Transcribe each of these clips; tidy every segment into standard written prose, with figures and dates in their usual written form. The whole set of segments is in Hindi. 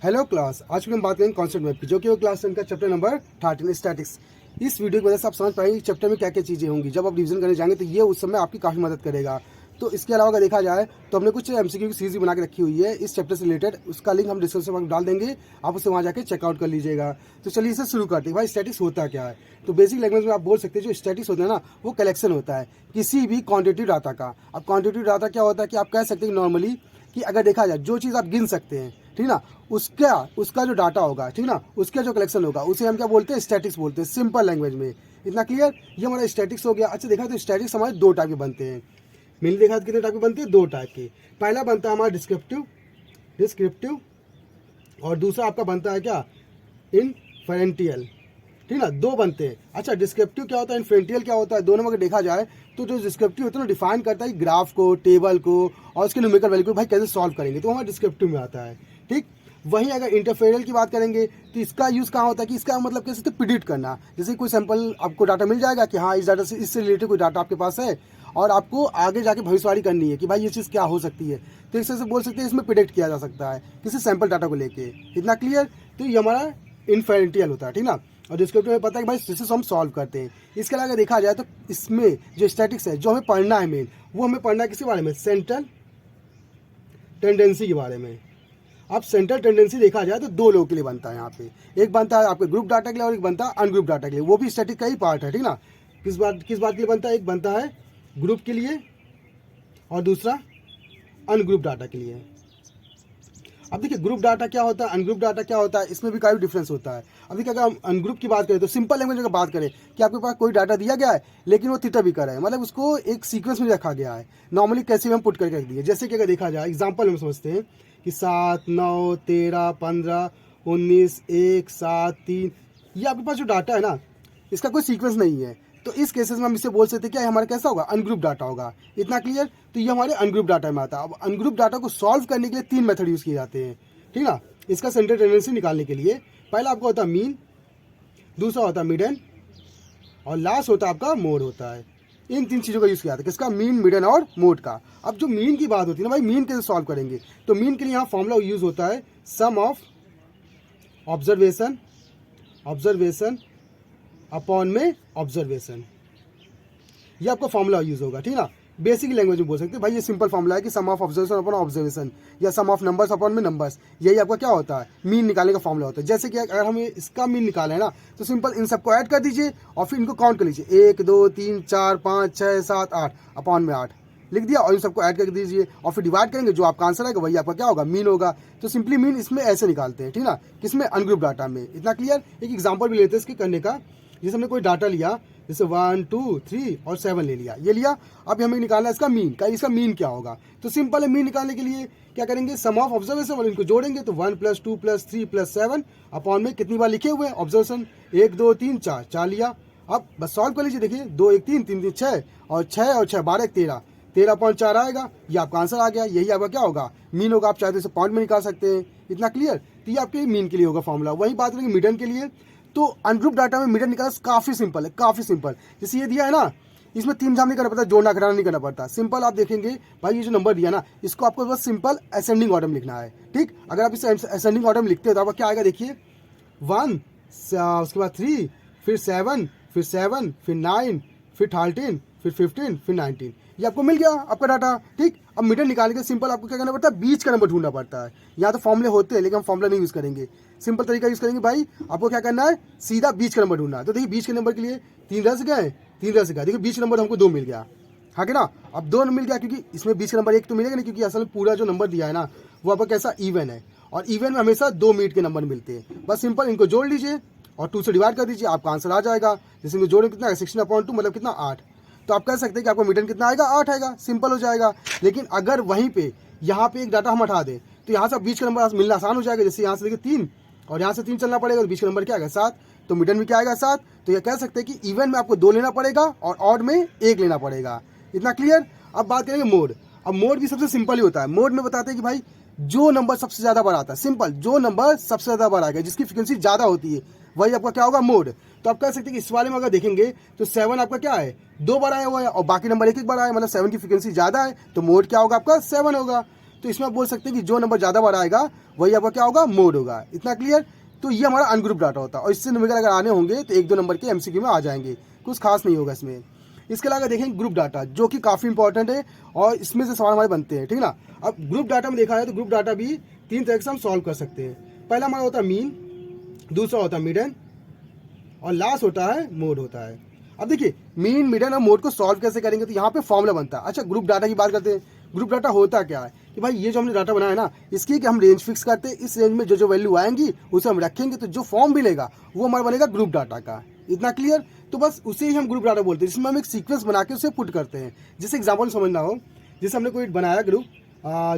हेलो क्लास, आज हम बात करेंगे कॉन्सेप्ट मैप की, जो कि वो क्लास 10 का चैप्टर नंबर 13 स्टैटिक्स। इस वीडियो की वजह से आप समझ पाएंगे चैप्टर में क्या क्या चीज़ें होंगी। जब आप रिवीजन करने जाएंगे तो ये उस समय आपकी काफ़ी मदद करेगा। तो इसके अलावा अगर देखा जाए तो हमने कुछ एमसीक्यू की सीरीज बना के रखी हुई है इस चैप्टर से रिलेटेड। उसका लिंक हम डिस्क्रिप्शन में डाल देंगे, आप उसे वहाँ जाकर चेकआउट कर लीजिएगा। तो चलिए इसे शुरू करते हैं। भाई स्टैटिक्स होता क्या है? तो बेसिक लैंग्वेज में आप बोल सकते हैं जो स्टैटिक्स होता है ना, वो कलेक्शन होता है किसी भी क्वान्टिटिव डाटा का। अब क्वान्टिटिव डाटा क्या होता है कि आप कह सकते हैं नॉर्मली कि अगर देखा जाए जो चीज़ आप गिन सकते हैं, ठीक ना, उसका जो डाटा होगा, ठीक ना, उसका जो कलेक्शन होगा उसे हम क्या बोलते हैं? स्टैटिक्स बोलते हैं, सिंपल लैंग्वेज में। इतना क्लियर? ये हमारा स्टैटिक्स हो गया। अच्छा देखा तो स्टैटिक्स हमारे दो टाइप के बनते हैं। मेनली देखा तो कितने टाइप के बनते हैं? दो टाइप के। पहला बनता है हमारा डिस्क्रिप्टिव और दूसरा आपका बनता है क्या? इनफरेंटियल। ठीक ना, दो बनते हैं। अच्छा डिस्क्रिप्टिव क्या होता है, इनफरेंटियल क्या होता है? दोनों में अगर देखा जाए तो जो डिस्क्रिप्टिव होता है ना, डिफाइन करता है ग्राफ को, टेबल को और उसके न्यूमेरिकल वैल्यू को भाई कैसे सॉल्व करेंगे, तो हमारा डिस्क्रिप्टिव में आता है। ठीक, वहीं अगर इंटरफेरियल की बात करेंगे तो इसका यूज़ कहाँ होता है कि इसका मतलब कैसे प्रिडिक्ट करना। जैसे कोई सैंपल आपको डाटा मिल जाएगा कि हाँ इस डाटा से, इससे रिलेटेड कोई डाटा आपके पास है और आपको आगे जाके भविष्यवाणी करनी है कि भाई ये चीज़ क्या हो सकती है, तो इस तरह से बोल सकते हैं इसमें प्रिडिक्ट किया जा सकता है किसी सैंपल डाटा को लेके। इतना क्लियर? तो ये हमारा इनफेरेंटियल होता है, ठीक ना। और डिस्क्रिप्टिव में पता है कि भाई जिससे हम सॉल्व करते हैं। इसके अलावा देखा जाए तो इसमें जो स्टैटिक्स है जो हमें पढ़ना है मेन, वो हमें पढ़ना है किसी बारे में? सेंट्रल टेंडेंसी के बारे में। अब सेंट्रल टेंडेंसी देखा जाए तो दो लोगों के लिए बनता है यहाँ पे। एक बनता है आपके ग्रुप डाटा के लिए और एक बनता है अनग्रुप डाटा के लिए। वो भी स्टैटिक का ही पार्ट है, ठीक ना। किस बात के लिए बनता है? एक बनता है ग्रुप के लिए और दूसरा अनग्रुप डाटा के लिए। अब देखिए ग्रुप डाटा क्या होता है, अनग्रुप डाटा क्या होता है, इसमें भी काफ़ी डिफरेंस होता है। अभी अगर हम अनग्रुप की बात करें तो सिंपल लैंग्वेज में बात करें कि आपके पास कोई डाटा दिया गया है लेकिन वो तितर बिकर है, मतलब उसको एक सीक्वेंस में रखा गया है। नॉर्मली कैसे हम पुट करके रख दिए, जैसे कि अगर देखा जाए एग्जाम्पल हम समझते हैं कि 7, 9, 13, 15, 19, 1, 7, 3, ये आपके पास जो डाटा है ना, इसका कोई सीक्वेंस नहीं है। तो इस केसेस में हम इसे बोल सकते हैं क्या हमारा कैसा होगा? अनग्रुप डाटा होगा। इतना क्लियर? तो ये हमारे अनग्रुप डाटा में आता है। अब अनग्रुप डाटा को सॉल्व करने के लिए तीन मेथड यूज़ किए जाते हैं, ठीक ना। इसका सेंट्रल टेंडेंसी निकालने के लिए पहला आपका होता है मीन, दूसरा होता है मिडन और लास्ट होता है आपका मोड होता है। इन तीन चीज़ों का यूज़ किया जाता है, किसका? मीन, मिडन और मोड का। अब जो मीन की बात होती है ना भाई, मीन कैसे सॉल्व करेंगे? तो मीन के लिए यहाँ फॉर्मूला यूज़ होता है सम ऑफ ऑब्जर्वेशन अपॉन में ऑब्जर्वेशन। ये आपका फॉर्मूला यूज होगा, ठीक ना। बेसिक लैंग्वेज में बोल सकते हैं भाई, ये सिंपल फॉर्मूला है कि सम ऑफ ऑब्जर्वेशन अपॉन ऑब्जर्वेशन या सम ऑफ नंबर्स अपॉन में नंबर्स। यही आपका क्या होता है? मीन निकालने का फॉर्मूला होता है। जैसे कि अगर हमें इसका मीन निकालना है ना, तो सिंपल इन सबको ऐड कर दीजिए और फिर इनको काउंट कर लीजिए, 1, 2, 3, 4, 5, 6, 7, 8 अपॉन में 8 लिख दिया और इन सबको ऐड कर दीजिए और फिर डिवाइड करेंगे, जो आपका आंसर आएगा वही आपका क्या होगा? मीन होगा। तो सिंपली मीन इसमें ऐसे निकालते हैं, ठीक ना, किसमें? अनग्रुप डाटा में। इतना क्लियर? एक एग्जाम्पल भी लेते हैं इसके करने का। जैसे हमने कोई डाटा लिया, जैसे 1, 2, 3 और 7 ले लिया, ये लिया। अब हमें निकालना है इसका मीन का। इसका मीन क्या होगा? तो सिंपल है, मीन निकालने के लिए क्या करेंगे? सम ऑफ ऑब्जर्वेशन और इनको जोड़ेंगे तो 1 + 2 + 3 + 7 अपॉन में कितनी बार लिखे हुए हैं ऑब्जर्वेशन? 1, 2, 3, 4 लिया। अब बस सॉल्व कर लीजिए। देखिए 2, 1, 3, 3, 3, 6 और 6 12, 13, 13.4 आएगा। ये आपका आंसर आ गया। यही आपका क्या होगा? मीन होगा। आप चाहे तो इसे पॉइंट में निकाल सकते हैं। इतना क्लियर? तो ये आपके मीन के लिए होगा फॉर्मूला। वही बात करेंगे मिडन के लिए। तो अनग्रुप डाटा में मिडन निकालना काफ़ी सिंपल है, काफ़ी सिंपल। जैसे ये दिया है ना, इसमें तीन जाम नहीं करना पड़ता, जोड़ना घटाना नहीं करना पड़ता। सिंपल आप देखेंगे भाई, ये जो नंबर दिया ना, इसको आपको बस सिंपल असेंडिंग ऑर्डर में लिखना है। ठीक, अगर आप इसे असेंडिंग ऑर्डर में लिखते हो तो आपका क्या आएगा? देखिए 1, उसके बाद 3, फिर 7, फिर 7, फिर 9, फिर 13, फिर 15, फिर 19। ये आपको मिल गया आपका डाटा। ठीक, अब मिडन निकालने के सिंपल आपको क्या करना पड़ता है? बीच का नंबर ढूंढना पड़ता है। यहाँ तो फॉर्मूले होते हैं लेकिन हम फॉर्मूला नहीं यूज़ करेंगे, सिंपल तरीका यूज़ करेंगे। भाई आपको क्या करना है? सीधा बीच का नंबर ढूंढना है। तो देखिए बीच के नंबर के लिए 3 रस गए, 3 रस गया। देखिए बीच नंबर हमको 2 मिल गया, हाँ कि ना। अब 2 मिल गया क्योंकि इसमें बीच का नंबर 1 तो मिलेगा नहीं, क्योंकि असल में पूरा जो नंबर दिया है ना, वो आपका कैसा? इवन है। और इवन में हमेशा 2 मिनट के नंबर मिलते हैं। बस सिंपल इनको जोड़ लीजिए और 2 से डिवाइड कर दीजिए, आपका आंसर आ जाएगा। जैसे इनको जोड़े कितना है? 16/2 मतलब कितना? 8। तो आप कह सकते हैं कि आपको मिडन कितना आएगा? 8 आएगा। सिंपल हो जाएगा। लेकिन अगर वहीं पे यहाँ पे एक डाटा हम हटा दें तो यहाँ से बीच का नंबर मिलना आसान हो जाएगा। जैसे यहाँ से देखिए 3 और यहाँ से 3 चलना पड़ेगा, तो बीच का नंबर क्या आएगा? 7। तो मिडन में क्या आएगा? 7। तो ये कह सकते हैं कि इवन में आपको 2 लेना पड़ेगा और ऑड में 1 लेना पड़ेगा। इतना क्लियर? अब बात करेंगे मोड। अब मोड भी सबसे सिंपल ही होता है। मोड में बताते हैं कि भाई जो नंबर सबसे ज़्यादा बार आता है, सिंपल, जो नंबर सबसे ज़्यादा बार आएगा, जिसकी फ्रिक्वेंसी ज़्यादा होती है, वही आपका क्या होगा? मोड। तो आप कह सकते हैं कि इस वाले में अगर देखेंगे तो 7 आपका क्या है? 2 बार आया हुआ है और बाकी नंबर 1 बार आया, मतलब 7 की फ्रिक्वेंसी ज़्यादा है, तो मोड क्या होगा? आपका 7 होगा। तो तो इसमें आप बोल सकते हैं कि जो नंबर ज़्यादा बार आएगा वही आपका क्या होगा, मोड होगा। इतना क्लियर। तो ये हमारा अनग्रुप डाटा होता है और इससे नंबर अगर आने होंगे तो 1-2 नंबर के MCQ में आ जाएंगे, कुछ खास नहीं होगा इसमें। इसके अलावा देखेंगे ग्रुप डाटा, जो कि काफ़ी इंपॉर्टेंट है और इसमें से सवाल हमारे बनते हैं, ठीक ना। अब ग्रुप डाटा में देखा जाए तो ग्रुप डाटा भी 3 तरह से हम सॉल्व कर सकते हैं। पहला हमारा होता है मीन, दूसरा होता है मिडन और लास्ट होता है मोड होता है। अब देखिए मीन, मिडन और मोड को सॉल्व कैसे करेंगे, तो यहाँ पे फॉर्मूला बनता है। अच्छा, ग्रुप डाटा की बात करते हैं। ग्रुप डाटा होता क्या है कि भाई ये जो हमने डाटा बनाया ना, इसकी कि हम रेंज फिक्स करते हैं, इस रेंज में जो जो वैल्यू आएंगी उसे हम रखेंगे, तो जो फॉर्म मिलेगा वो हमारा बनेगा ग्रुप डाटा का। इतना क्लियर। तो बस उसे ही हम ग्रुप डाटा बोलते हैं, जिसमें हम एक सीक्वेंस बना के उसे पुट करते हैं। जैसे एग्जाम्पल समझना हो, जैसे हमने कोई बनाया ग्रुप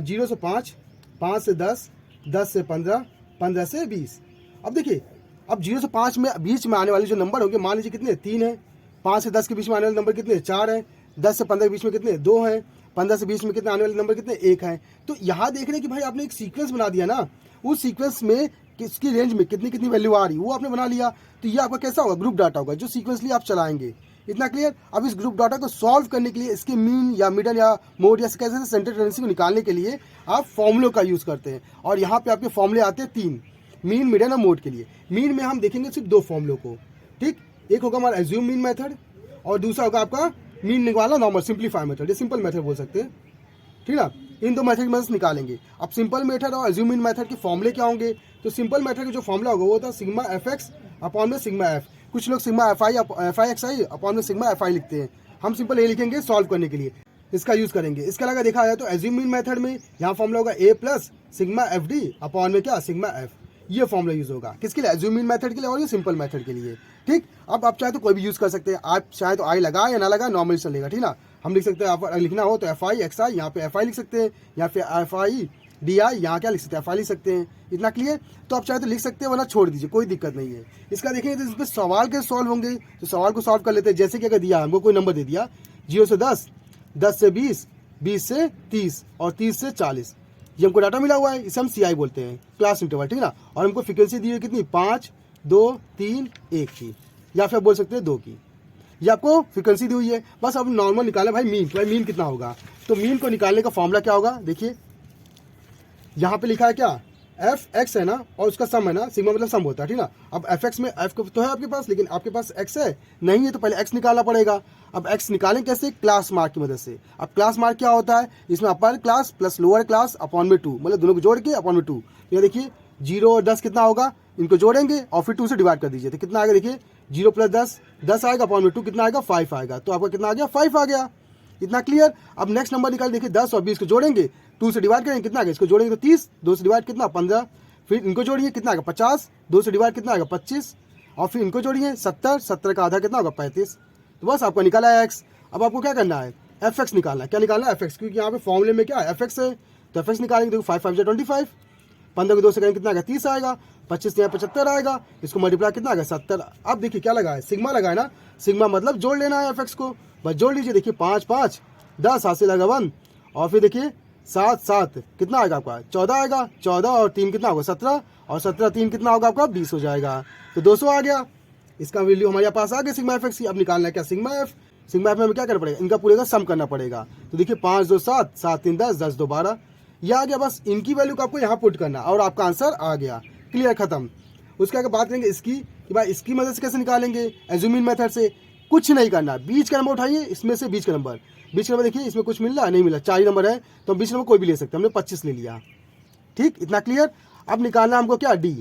0 से 5, 5 से 10, 10 से 15, 15 से 20। अब देखिए अब 0 से 5 में बीच में आने वाले जो नंबर होंगे, मान लीजिए कितने, 3 है। 5 से 10 के बीच में आने वाले नंबर कितने, 4 है। 10 से 15 के बीच में कितने, 2 है। 15 से 20 में कितने आने वाले नंबर कितने, 1 है। तो यहाँ देख रहे हैं कि भाई आपने एक सीक्वेंस बना दिया ना, उस सीक्वेंस में किसकी रेंज में कितनी कितनी वैल्यू आ रही वो आपने बना लिया। तो ये आपका कैसा होगा, ग्रुप डाटा होगा, जो सीक्वेंसली आप चलाएंगे। इतना क्लियर। अब इस ग्रुप डाटा को सॉल्व करने के लिए इसके मीन या मिडन या मोड या कैसे सेंटर टेंडेंसी को निकालने के लिए आप फॉर्मूलों का यूज़ करते हैं। और यहाँ पे आपके फॉर्मूले आते हैं 3, मीन, मिडन और मोड के लिए। मीन में हम देखेंगे सिर्फ 2 फॉर्मूलों को, ठीक। एक होगा हमारा एज्यूम मीन मेथड और दूसरा होगा आपका मीन निकालना नॉर्मल सिंप्लीफाई मेथड, या सिंपल मेथड बोल सकते हैं, ठीक ना। इन 2 मेथड की मदद से निकालेंगे। अब सिंपल मेथड और एज्यूम मीन मेथड के फॉर्मूले क्या होंगे, तो सिंपल मेथड का जो फॉर्मूला होगा वो होता है सिग्मा fx अपॉन में सिग्मा f। कुछ लोग सिग्मा fi अपॉन में सिग्मा fi लिखते हैं, हम सिंपल ये लिखेंगे सॉल्व करने के लिए, इसका यूज करेंगे। इसके अलावा देखा जाए तो एज्यूम मीन मेथड में यहाँ फॉर्मूला होगा a plus sigma fd upon में क्या, सिग्मा f। ये फॉर्मूला यूज होगा किसके लिए, एज्यूम मीन मेथड के लिए और ये सिंपल मेथड के लिए, ठीक। अब आप चाहे तो कोई भी यूज कर सकते हैं, आप चाहे तो आई लगा या ना लगा नॉर्मल चलेगा, ठीक ना। हम लिख सकते हैं, आप लिखना हो तो fi xi, यहाँ पे fi लिख सकते हैं, या फिर fi di, यहाँ क्या लिख सकते हैं, fi लिख सकते हैं। इतना क्लियर। तो आप चाहे तो लिख सकते हैं वरना छोड़ दीजिए, कोई दिक्कत नहीं है। इसका देखेंगे तो इस पर सवाल कैसे सॉल्व होंगे, तो सवाल को सॉल्व कर लेते हैं। जैसे कि अगर दिया हमको कोई नंबर दे दिया 0 से 10, 10 से 20, 20 से 30 और 30 से 40, ये हमको डाटा मिला हुआ है, इसे हम CI बोलते हैं, क्लास इंटरवल, ठीक ना। और हमको फ्रीक्वेंसी दी है कितनी, 5, 2, 3, 1 की, या फिर बोल सकते हैं 2 की। ये आपको फ्रीक्वेंसी दी हुई है। बस अब नॉर्मल निकालें भाई मीन, तो भाई मीन कितना होगा, तो मीन को निकालने का फॉर्मूला क्या होगा, देखिए यहाँ पे लिखा है क्या, fx है ना, और उसका सम है ना, सिग्मा मतलब सम होता है, ठीक ना। अब fx में f तो है आपके पास, लेकिन आपके पास x है नहीं है, तो पहले x निकालना पड़ेगा। अब x निकालें कैसे, क्लास मार्क की मदद से। अब क्लास मार्क क्या होता है, इसमें upper class plus lower class upon में 2, मतलब दोनों को जोड़ के अपॉन में 2। ये देखिए 0 और 10 कितना होगा, इनको जोड़ेंगे और फिर 2 से डिवाइड कर दीजिए, तो कितना आएगा, देखिए 0 प्लस 10, 10 आएगा, अपॉन में 2 कितना आएगा, 5 आएगा। तो आपका कितना आ गया, 5 आ गया। इतना क्लियर। अब नेक्स्ट नंबर निकाल, देखिए 10 और 20 को जोड़ेंगे, 2 से डिवाइड करेंगे, कितना आएगा, इसको जोड़ेंगे तो 30, 2 से डिवाइड कितना, 15, फिर इनको जोड़िए कितना आएगा, 50, 2 से डिवाइड कितना आएगा, 25, और फिर इनको जोड़िए 70, 70 का आधा कितना होगा, 35। तो बस आपको निकाला है x। अब आपको क्या करना है, fx निकालना है। क्या निकालना है, fx, क्योंकि यहाँ पे फॉर्मूले में क्या है, fx है, तो fx निकालेंगे। देखो 5 5 जा 25, 15 को 2 से करेंगे कितना आएगा, 30 आएगा, 25 से यहाँ 75 आएगा, इसको मल्टीप्लाई कितना आएगा, 70। अब देखिए क्या लगा है, सिग्मा लगा है ना, सिग्मा मतलब जोड़ लेना है fx को, बस जोड़ लीजिए। देखिए 5 5 10, 7 से लगा 1, और फिर देखिए 7 7 कितना आएगा आपका, 14 आएगा, 14 और 3 कितना होगा, 17, और 17 3 कितना होगा आपका, 20 हो जाएगा, तो 200 आ गया। इसका वैल्यू हमारे पास आ गया सिग्मा एफ की। अब निकालना है क्या, सिग्मा एफ। सिग्मा एफ में हमें क्या करना पड़ेगा, इनका पूरे का सम करना पड़ेगा। तो देखिए 5 2 7, 7 3 10, 10 2 12, ये आ गया। बस इनकी वैल्यू को आपको यहाँ पुट करना और आपका आंसर आ गया, क्लियर, खत्म। उसके आगे बात करेंगे इसकी, कि भाई इसकी मदद से कैसे निकालेंगे, एज्यूमिंग मेथड से। कुछ नहीं करना, बीच का नंबर उठाइए, इसमें से बीच का नंबर देखिए इसमें कुछ मिल रहा नहीं मिला, 4 ही नंबर है, तो बीच नंबर कोई भी ले सकते हैं, हमने 25 ले लिया, ठीक, इतना क्लियर। अब निकालना हमको क्या, डी।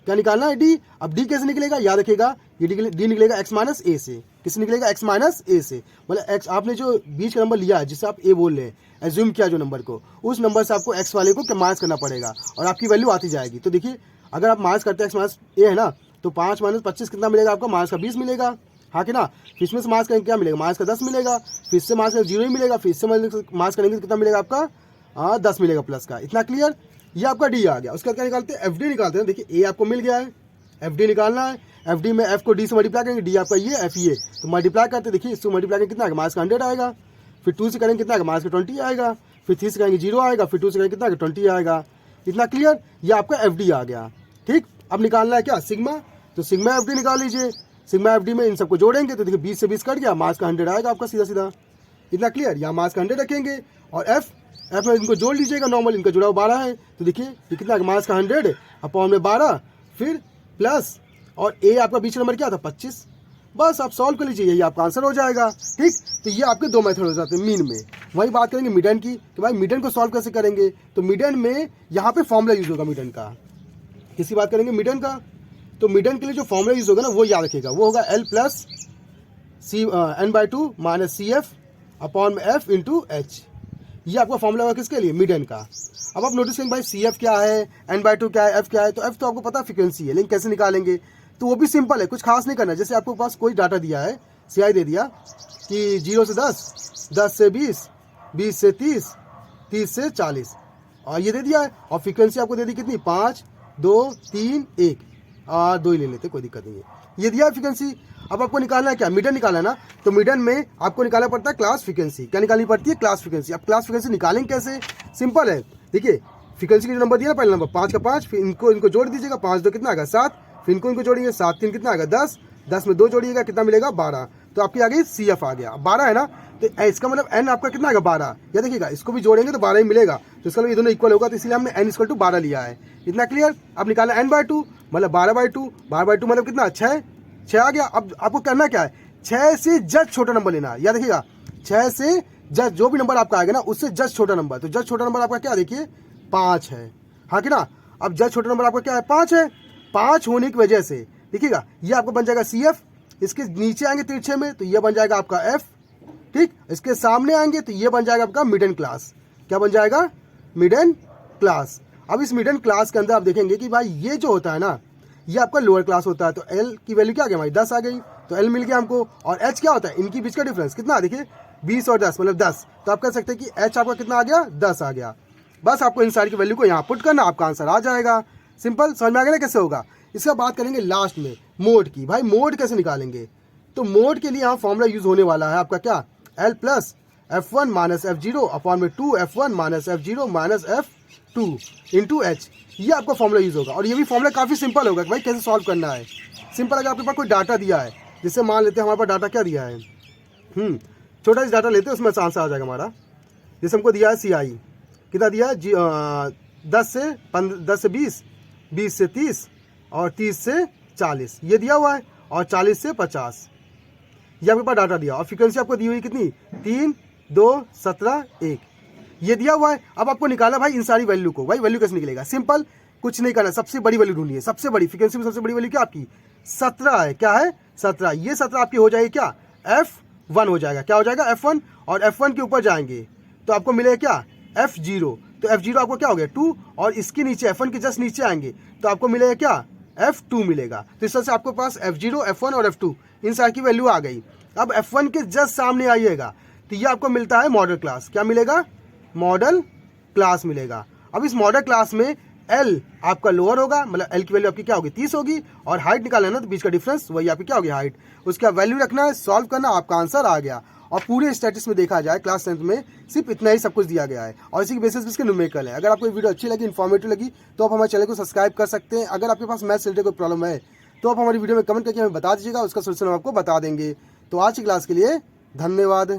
क्या निकालना है, डी। अब डी कैसे निकलेगा, याद रखिएगा, ये डी निकलेगा x माइनस ए से। किससे निकलेगा, x माइनस ए से, मतलब x आपने जो बीच का नंबर लिया है, जिससे आप ए बोल रहे हैं, एज्यूम किया जो नंबर को, उस नंबर से आपको x वाले को माइनस करना पड़ेगा और आपकी वैल्यू आती जाएगी। तो देखिए अगर आप माइनस करते हैं x माइनस ए है ना, तो 5 माइनस 25 कितना मिलेगा आपका, माइनस का 20 मिलेगा, हाँ कि ना। फिर इसमें से माइनस करेंगे क्या मिलेगा, माइनस का 10 मिलेगा, फिर इससे माइनस का 0 ही मिलेगा, फिर इससे माइनस करेंगे तो कितना मिलेगा आपका 10 मिलेगा प्लस का, इतना क्लियर। ये आपका डी आ गया। उसके बाद क्या निकालते हैं, एफ डी निकालते हैं। देखिए ए आपको मिल गया है, एफ डी निकालना है। एफ डी में एफ को डी से मल्टीप्लाई करेंगे, डी आपका ये, एफ ये, तो मल्टीप्लाई करते देखिए, इसको मल्टीप्लाई करेंगे कितना आएगा, माइनस का 100 आएगा, फिर 2 से करेंगे कितना आएगा, माइनस का 20 आएगा, फिर 3 से करेंगे 0 आएगा, फिर 2 से करेंगे कितना आएगा, 20 आएगा, इतना क्लियर। ये आपका एफ डी आ गया, ठीक। अब निकालना है क्या, सिग्मा। तो सिग्मा एफ डी निकाल लीजिए। सिग्मा एफ डी में इन सबको जोड़ेंगे तो देखिए 20 से 20 कट गया, माइनस का 100 आएगा आपका सीधा सीधा, इतना क्लियर। यहाँ माइनस का 100 रखेंगे और एफ एफ में इनको जोड़ लीजिएगा, नॉर्मल इनका जुड़ा हुआ 12 है, तो देखिए ये कितना माइनस का 100 अपॉन में 12 फिर प्लस, और ए आपका बीच नंबर क्या था 25। बस आप सॉल्व कर लीजिए, यही आपका आंसर हो जाएगा। ठीक, तो ये आपके दो मेथड हो जाते हैं मीन में। वही बात करेंगे मिडन की, तो भाई मिडन को सॉल्व कैसे करेंगे, तो मिडन में यहाँ पे फॉर्मूला यूज होगा मिडन का। किसी बात करेंगे मिडन का, तो मिडन के लिए जो फॉर्मूला यूज होगा ना वो याद रखिएगा, वो होगा L plus n/2 minus CF upon में F इंटू H। ये आपका फॉर्मूला होगा किसके लिए, मिडन का। अब आप नोटिस करेंगे भाई CF क्या है, n/2 क्या है, F क्या है, तो F तो आपको पता है फ्रीक्वेंसी है, लेकिन कैसे निकालेंगे, तो वो भी सिंपल है, कुछ खास नहीं करना। जैसे आपके पास कोई डाटा दिया है, CI दे दिया कि 0 से 10, 10 से 20, 20 से 30, 30 से 40, और ये दे दिया है, और फ्रीक्वेंसी आपको दे दी कितनी 5, 2, 3, 1, और 2 ही ले लेते, कोई दिक्कत नहीं है, ये दिया है फ्रीक्वेंसी। अब आपको निकालना है क्या, मिडन निकालना है ना, तो मिडन में आपको निकालना पड़ता है क्लास फ्रीक्वेंसी। क्या निकालनी पड़ती है, क्लास फ्रीक्वेंसी। अब क्लास फ्रीक्वेंसी निकालेंगे कैसे, सिंपल है, देखिए फ्रीक्वेंसी का जो नंबर दिया ना, पहला नंबर 5 का 5, फिर इनको जोड़ दीजिएगा, 5 2 कितना आएगा 7, फिर इनको जोड़िए 7 3 कितना आएगा 10, 10 में 2 जोड़िएगा कितना मिलेगा 12, तो आपकी आ गई CF आ गया। 12 है ना, तो इसका मतलब n आपका कितना आएगा 12, या देखिएगा इसको भी जोड़ेंगे तो 12 ही मिलेगा, तो इसका मतलब ये दोनों इक्वल होगा, तो इसलिए हमने n = 12 लिया है। इतना क्लियर। अब निकालना n/2 मतलब 12/2, 12/2 मतलब कितना 6 आ गया। अब आपको करना क्या है, 6 से जस्ट छोटा नंबर लेना है, या देखिएगा 6 से जस्ट जो भी नंबर आपका आएगा ना उससे जस्ट छोटा नंबर, तो जस्ट छोटा नंबर आपका क्या देखिए 5 है, हाँ कि ना। अब जस्ट छोटा नंबर आपका क्या है 5 है, 5 होने की वजह से देखिएगा ये आपका बन जाएगा CF, इसके नीचे आएंगे तिरछे में तो ये बन जाएगा आपका F, ठीक, इसके सामने आएंगे तो ये बन जाएगा आपका मिडन क्लास। क्या बन जाएगा, मिडन क्लास। अब इस मिडन क्लास के अंदर आप देखेंगे कि भाई ये जो होता है ना ये आपका लोअर क्लास होता है, तो L की वैल्यू क्या आ गई हमारी 10 आ गई, तो L मिल गया हमको। और H क्या होता है, इनकी बीच का डिफरेंस कितना देखिए 20 और 10 मतलब 10, तो आप कह सकते हैं कि H आपका कितना आ गया 10 आ गया। बस आपको इन सारी की वैल्यू को यहाँ पुट करना, आपका आंसर आ जाएगा। सिंपल, समझ में आ गया ना कैसे होगा। इसका बात करेंगे लास्ट में मोड की। भाई मोड कैसे निकालेंगे, तो मोड के लिए यहाँ फॉर्मूला यूज होने वाला है आपका क्या, L plus F1 minus F0 upon में 2 F1 minus F0 minus F2 into H। ये आपका फॉर्मूला यूज होगा, और ये भी फॉर्मूला काफ़ी सिंपल होगा कि भाई कैसे सॉल्व करना है। सिंपल, अगर आपके पास कोई डाटा दिया है, जैसे मान लेते हैं हमारे पास डाटा क्या दिया है, छोटा सा डाटा लेते हैं, उसमें आंसर आ जाएगा हमारा। जैसे हमको दिया है CI कितना दिया है 10 से 20, 20 से 30 और 30 से 40 ये दिया हुआ है, और 40 से 50 ये आपके पास डाटा दिया, और फ्रीक्वेंसी आपको दी हुई कितनी 3, 2, 17, 1 ये दिया हुआ है। अब आपको निकाला भाई इन सारी वैल्यू को। भाई वैल्यू कैसे निकलेगा, सिंपल, कुछ नहीं करना, सबसे बड़ी वैल्यू ढूंढनी है। सबसे बड़ी फ्रीक्वेंसी में सबसे बड़ी वैल्यू क्या आपकी 17 है, क्या है 17, ये 17 आपकी हो जाएगी क्या F1 हो जाएगा, क्या हो जाएगा F1, और F1 के ऊपर जाएंगे तो आपको मिलेगा क्या F0, तो F0 आपको क्या हो गया 2, और इसके नीचे F1 के जस्ट नीचे आएंगे तो आपको मिलेगा क्या F2 मिलेगा। तो इस तरह से आपके पास F0, F1 और F2 इन सारी की वैल्यू आ गई। अब F1 के जस्ट सामने आइएगा तो ये आपको मिलता है मॉडल क्लास। क्या मिलेगा, मॉडल क्लास मिलेगा। अब इस मॉडल क्लास में L आपका लोअर होगा, मतलब L की वैल्यू आपकी क्या होगी 30 होगी, और हाइट निकालना है ना तो बीच का डिफरेंस वही आपकी क्या होगी हाइट, उसका वैल्यू रखना है, सॉल्व करना, आपका आंसर आ गया। और पूरे स्टैटिस्टिक्स में देखा जाए क्लास 10th में सिर्फ इतना ही सब कुछ दिया गया है, और इसी के बेसिस पे इसके न्यूमेरिकल है। अगर आपको वीडियो अच्छी लगी, इन्फॉर्मेटिव लगी, तो आप हमारे चैनल को सब्सक्राइब कर सकते हैं। अगर आपके पास मैथ्स से रिलेटेड कोई प्रॉब्लम है तो आप हमारी वीडियो में कमेंट करके हमें बता दीजिएगा, उसका सोल्यूशन हम आपको बता देंगे। तो आज की क्लास के लिए धन्यवाद।